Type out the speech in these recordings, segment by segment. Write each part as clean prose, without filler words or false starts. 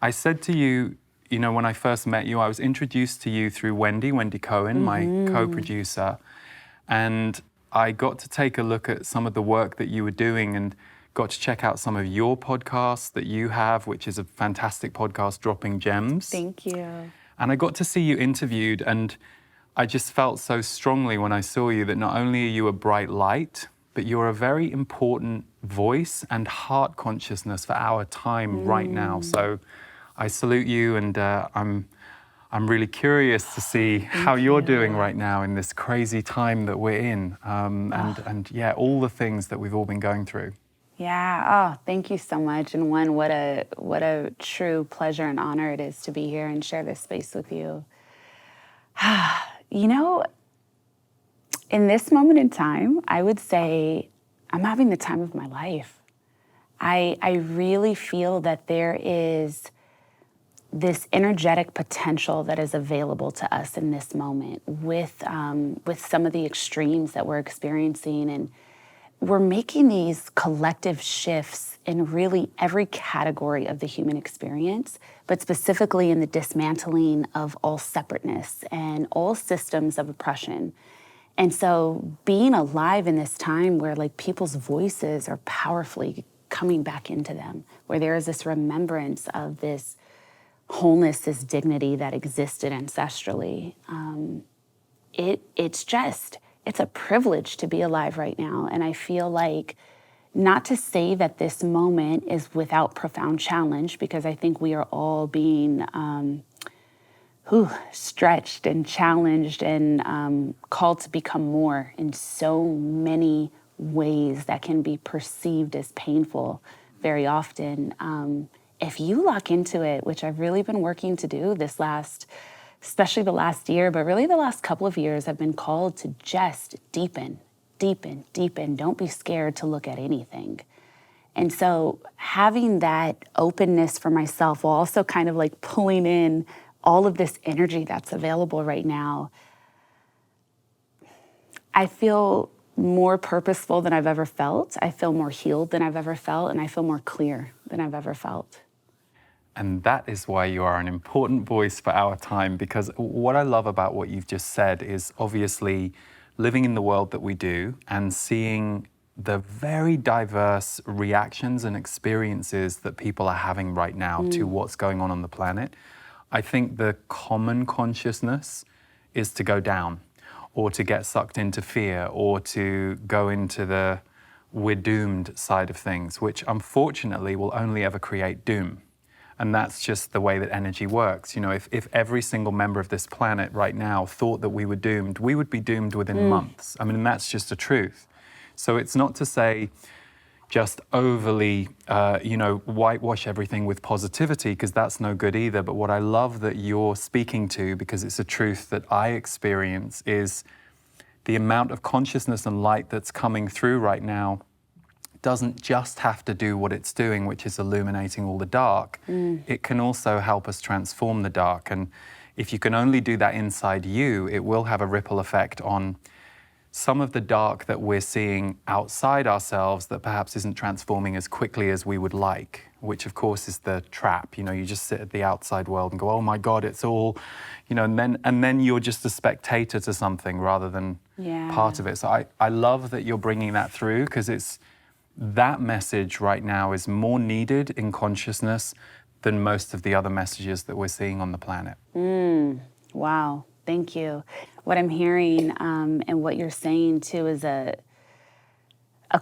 I said to you, you know, when I first met you, I was introduced to you through Wendy Cohen, my co-producer, and I got to take a look at some of the work that you were doing and got to check out some of your podcasts that you have, which is a fantastic podcast, Dropping Gems. Thank you. And I got to see you interviewed, and I just felt so strongly when I saw you that not only are you a bright light, but you're a very important voice and heart consciousness for our time right now. So I salute you, and I'm really curious to see how you're doing right now in this crazy time that we're in, and yeah, all the things that we've all been going through. Yeah. Oh, thank you so much. And one, what a true pleasure and honor it is to be here and share this space with you. You know, in this moment in time, I would say I'm having the time of my life. I really feel that there is this energetic potential that is available to us in this moment with some of the extremes that we're experiencing, and we're making these collective shifts in really every category of the human experience, but specifically in the dismantling of all separateness and all systems of oppression. And so being alive in this time where like people's voices are powerfully coming back into them, where there is this remembrance of this wholeness, this dignity that existed ancestrally, it's a privilege to be alive right now. And I feel like, not to say that this moment is without profound challenge, because I think we are all being stretched and challenged and called to become more in so many ways that can be perceived as painful very often. If you lock into it, which I've really been working to do especially the last year, but really the last couple of years, I've been called to just deepen. Don't be scared to look at anything. And so having that openness for myself while also kind of like pulling in all of this energy that's available right now, I feel more purposeful than I've ever felt. I feel more healed than I've ever felt, and I feel more clear than I've ever felt. And that is why you are an important voice for our time, because what I love about what you've just said is obviously living in the world that we do and seeing the very diverse reactions and experiences that people are having right now to what's going on the planet. I think the common consciousness is to go down, or to get sucked into fear, or to go into the we're doomed side of things, which unfortunately will only ever create doom. And that's just the way that energy works. You know, if every single member of this planet right now thought that we were doomed, we would be doomed within months. I mean, and that's just the truth. So it's not to say just overly, whitewash everything with positivity, because that's no good either. But what I love that you're speaking to, because it's a truth that I experience, is the amount of consciousness and light that's coming through right now doesn't just have to do what it's doing, which is illuminating all the dark. It can also help us transform the dark. And if you can only do that inside you, it will have a ripple effect on some of the dark that we're seeing outside ourselves that perhaps isn't transforming as quickly as we would like, which of course is the trap. You know, you just sit at the outside world and go, oh my God, it's all, you know, and then you're just a spectator to something rather than part of it. So I love that you're bringing that through, because that message right now is more needed in consciousness than most of the other messages that we're seeing on the planet. Wow, thank you. What I'm hearing and what you're saying too is a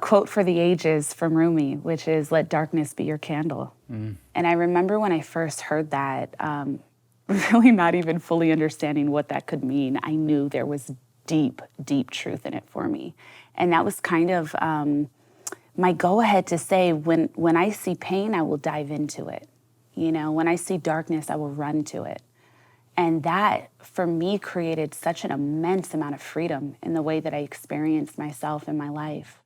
quote for the ages from Rumi, which is, let darkness be your candle. And I remember when I first heard that, really not even fully understanding what that could mean. I knew there was deep, deep truth in it for me. And that was kind of my go-ahead to say, when I see pain, I will dive into it. You know, when I see darkness, I will run to it. And that, for me, created such an immense amount of freedom in the way that I experienced myself in my life.